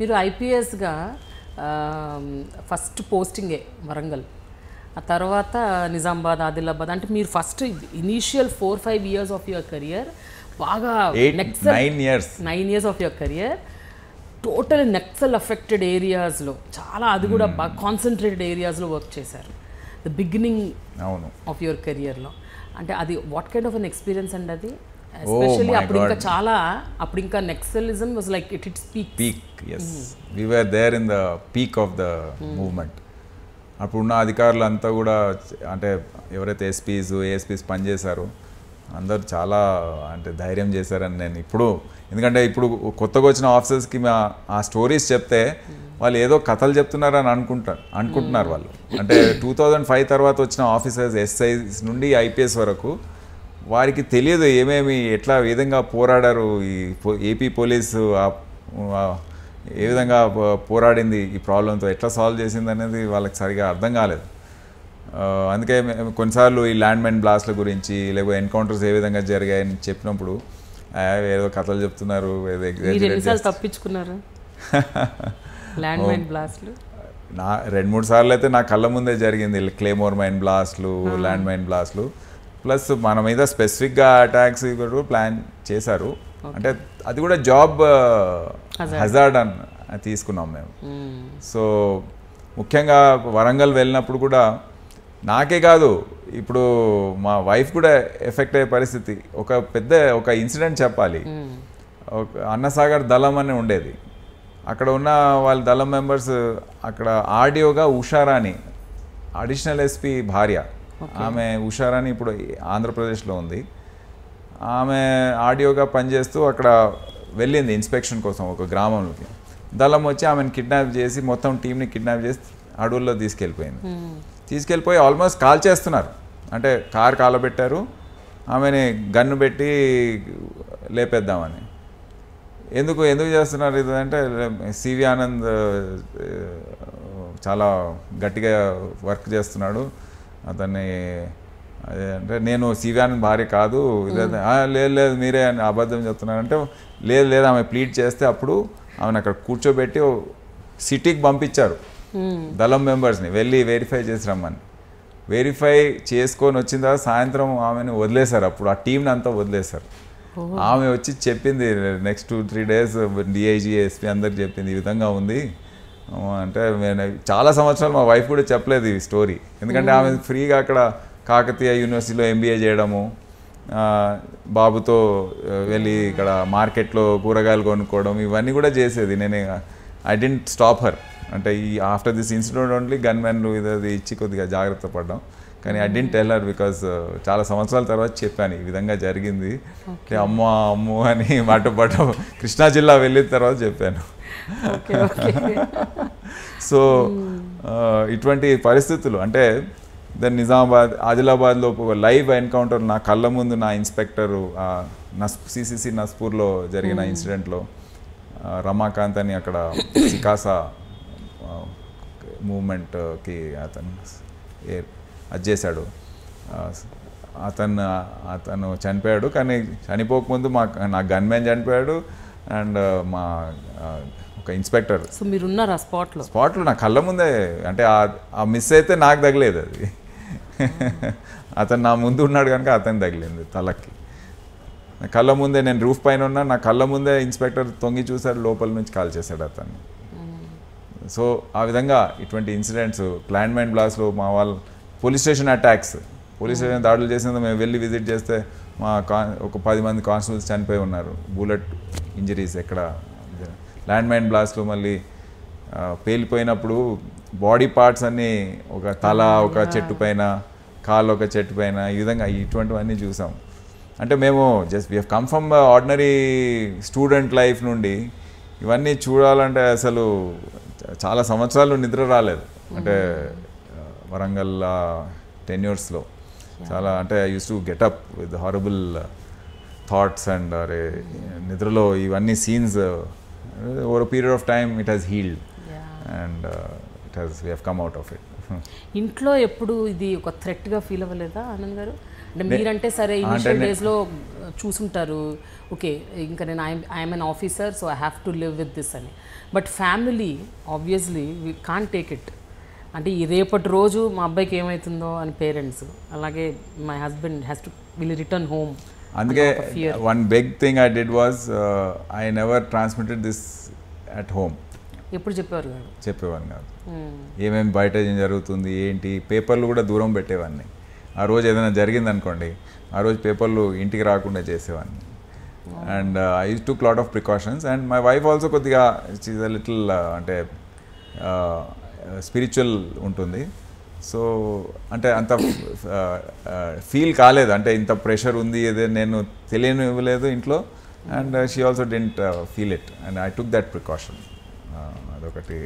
మీరు ఐపీఎస్గా ఫస్ట్ పోస్టింగే వరంగల్, ఆ తర్వాత నిజామాబాద్, ఆదిలాబాద్, అంటే మీరు first initial 4-5 years of your career బాగా 9 years of your career total Naxal affected ఏరియాస్లో చాలా, అది కూడా బాగా కాన్సన్ట్రేటెడ్ ఏరియాస్లో వర్క్ చేశారు ద బిగినింగ్ ఆఫ్ యువర్ కెరియర్లో. అంటే అది what kind of an experience అండి అది? ఎస్పెషల్లీ అప్పుడు ఇంకా చాలా, అప్పుడు ఇంకా naxalism was like it it's peak. yes we were there in the peak of the movement. అప్పుడున్న అధికారులు అంతా కూడా, అంటే ఎవరైతే ఎస్పీస్ ఏఎస్పీస్ పనిచేశారో అందరు చాలా అంటే ధైర్యం చేశారని నేను ఇప్పుడు, ఎందుకంటే ఇప్పుడు కొత్తగా వచ్చిన ఆఫీసర్స్కి ఆ స్టోరీస్ చెప్తే వాళ్ళు ఏదో కథలు చెప్తున్నారని అనుకుంటున్నారు వాళ్ళు. అంటే 2005 తర్వాత వచ్చిన ఆఫీసర్స్ ఎస్ఐస్ నుండి ఐపీఎస్ వరకు వారికి తెలియదు ఏమేమి ఎట్లా విధంగా పోరాడారు, ఈ ఏపీ పోలీసు ఏ విధంగా పోరాడింది ఈ ప్రాబ్లంతో, ఎట్లా సాల్వ్ చేసింది అనేది వాళ్ళకి సరిగా అర్థం కాలేదు. అందుకే కొన్నిసార్లు ఈ ల్యాండ్ మైన్ బ్లాస్ట్ల గురించి లేకపోతే ఎన్కౌంటర్స్ ఏ విధంగా జరిగాయని చెప్పినప్పుడు ఏదో కథలు చెప్తున్నారు. తప్పించుకున్నారు ల్యాండ్ మైన్ బ్లాస్ట్లు? నా 2-3 సార్లు అయితే నా కళ్ళ ముందే జరిగింది క్లేమోర్ మైన్ బ్లాస్ట్లు, ల్యాండ్ మైన్ బ్లాస్ట్లు. ప్లస్ మన మీద స్పెసిఫిక్గా అటాక్స్ ప్లాన్ చేశారు. అంటే అది కూడా జాబ్ హజార్డ్ అని తీసుకున్నాం మేము. సో ముఖ్యంగా వరంగల్ వెళ్ళినప్పుడు కూడా నాకే కాదు, ఇప్పుడు మా వైఫ్ కూడా ఎఫెక్ట్ అయ్యే పరిస్థితి. ఒక ఇన్సిడెంట్ చెప్పాలి. అన్నసాగర్ దళం అని ఉండేది, అక్కడ ఉన్న వాళ్ళ దళం మెంబర్స్ అక్కడ ఆర్డీఓగా ఉషారాణి, అడిషనల్ ఎస్పీ భార్య, ఆమె ఉషారాణి ఇప్పుడు ఆంధ్రప్రదేశ్లో ఉంది. ఆమె ఆర్డీఓగా పనిచేస్తూ అక్కడ వెళ్ళింది ఇన్స్పెక్షన్ కోసం ఒక గ్రామంలోకి. దళం వచ్చి ఆమెను కిడ్నాప్ చేసి మొత్తం టీంని కిడ్నాప్ చేసి అడవుల్లో తీసుకెళ్ళిపోయి ఆల్మోస్ట్ కాల్ చేస్తున్నారు. అంటే కారు కాలబెట్టారు, ఆమెని గన్ను పెట్టి లేపేద్దామని. ఎందుకు చేస్తున్నారు ఇది అంటే, సివి ఆనంద్ చాలా గట్టిగా వర్క్ చేస్తున్నాడు, అతన్ని అంటే నేను సివి ఆనంద్ భార్య కాదు, లేదు మీరే అని అబద్ధం చెప్తున్నారంటే, లేదు ఆమె ప్లీడ్ చేస్తే అప్పుడు ఆమెను అక్కడ కూర్చోబెట్టి సిటీకి పంపించారు దళం మెంబర్స్ని, వెళ్ళి వెరిఫై చేసి రమ్మని. వెరిఫై చేసుకొని వచ్చిన తర్వాత సాయంత్రం ఆమెను వదిలేశారు. అప్పుడు ఆ టీంని అంతా వదిలేశారు. ఆమె వచ్చి చెప్పింది నెక్స్ట్ 2-3 days డిఐజీ ఎస్పీ అందరికి చెప్పింది, ఈ విధంగా ఉంది అంటే. చాలా సంవత్సరాలు మా వైఫ్ కూడా చెప్పలేదు ఈ స్టోరీ, ఎందుకంటే ఆమె ఫ్రీగా అక్కడ కాకతీయ యూనివర్సిటీలో ఎంబీఏ చేయడము, బాబుతో వెళ్ళి ఇక్కడ మార్కెట్లో కూరగాయలు కొనుక్కోవడం, ఇవన్నీ కూడా చేసేది. నేను ఐ డెంట్ స్టాప్ హర్. అంటే ఈ ఆఫ్టర్ దిస్ ఇన్సిడెంట్ ఓన్లీ గన్మెన్లు ఇది ఇచ్చి కొద్దిగా జాగ్రత్త పడ్డాం. కానీ I didn't tell her because చాలా సంవత్సరాల తర్వాత చెప్పాను ఈ విధంగా జరిగింది. అమ్మో అని మాట కృష్ణా జిల్లా వెళ్ళిన తర్వాత చెప్పాను. సో ఇటువంటి పరిస్థితులు, అంటే దాని నిజామాబాద్, ఆదిలాబాద్లో లైవ్ ఎన్కౌంటర్ నా కళ్ళ ముందు నా ఇన్స్పెక్టరు సిసిసి నస్పూర్లో జరిగిన ఇన్సిడెంట్లో రమాకాంత్ అని అక్కడ సికాసా మూవ్మెంట్కి అతను అది చేశాడు. అతను చనిపోయాడు, కానీ చనిపోకముందు నా గన్మెన్ చనిపోయాడు అండ్ మా ఒక ఇన్స్పెక్టర్. సో మీరు ఉన్నారా స్పాట్లో నా కళ్ళ ముందే. అంటే ఆ మిస్ అయితే నాకు తగలేదు, అది అతను నా ముందు ఉన్నాడు కనుక అతను తగిలింది తలకి. నా కళ్ళ ముందే, నేను రూఫ్ పైన ఉన్నా, నా కళ్ళ ముందే ఇన్స్పెక్టర్ తొంగి చూశాడు, లోపల నుంచి కాల్ చేశాడు అతన్ని. సో ఆ విధంగా ఇటువంటి ఇన్సిడెంట్స్, ల్యాండ్ మైన్ బ్లాస్ట్లో మా వాళ్ళు police station attacks, police station దాడులు చేసినందుకు మేము వెళ్ళి విజిట్ చేస్తే ఒక 10 మంది కానిస్టేబుల్స్ చనిపోయి ఉన్నారు, బుల్లెట్ ఇంజరీస్. ఎక్కడ ల్యాండ్ మైన్ బ్లాస్ట్లో మళ్ళీ పేలిపోయినప్పుడు బాడీ పార్ట్స్ అన్నీ, ఒక తల ఒక చెట్టు పైన, కాళ్ళు ఒక చెట్టు పైన, ఈ విధంగా ఇటువంటివన్నీ చూసాం. అంటే మేము just we have come from ordinary student life నుండి ఇవన్నీ చూడాలంటే అసలు చాలా సంవత్సరాలు నిద్ర రాలేదు. అంటే వరంగల్ టెన్యూర్స్లో చాలా, అంటే I use to get up with horrible thoughts and అరే నిద్రలో ఇవన్నీ scenes. Over a period of time it has healed and it has we have come out of it. ఇంట్లో ఎప్పుడు ఇది ఒక థ్రెట్గా ఫీల్ అవ్వలేదా ఆనంద్ గారు? అంటే మీరంటే సరే ఇనిషియల్ డేస్లో చూసుంటారు, ఓకే ఇంకా నేను I'm an officer so I have to live with this అని. But family obviously we can't take it. అంటే ఈ రేపటి రోజు మా అబ్బాయికి ఏమవుతుందో అని పేరెంట్స్, అలాగే my husband has to will return home. అందుకే one big thing I did was I never transmitted this at home. ఎప్పుడు చెప్పేవారు కాదు. ఏమేమి బయట ఏం జరుగుతుంది ఏంటి, పేపర్లు కూడా దూరం పెట్టేవాడిని. ఆ రోజు ఏదైనా జరిగింది అనుకోండి, ఆ రోజు పేపర్లు ఇంటికి రాకుండా చేసేవాడిని. And I use took lot of precautions. And my wife also కొద్దిగా ఇట్ ఈస్ అ లిటిల్ అంటే స్పిరిచువల్ ఉంటుంది. సో అంటే అంత ఫీల్ కాలేదు, అంటే ఇంత ప్రెషర్ ఉంది ఏదో నేను తెలియనివ్వలేదు ఇంట్లో. And she also didn't feel it and I took that precaution. అదొకటి.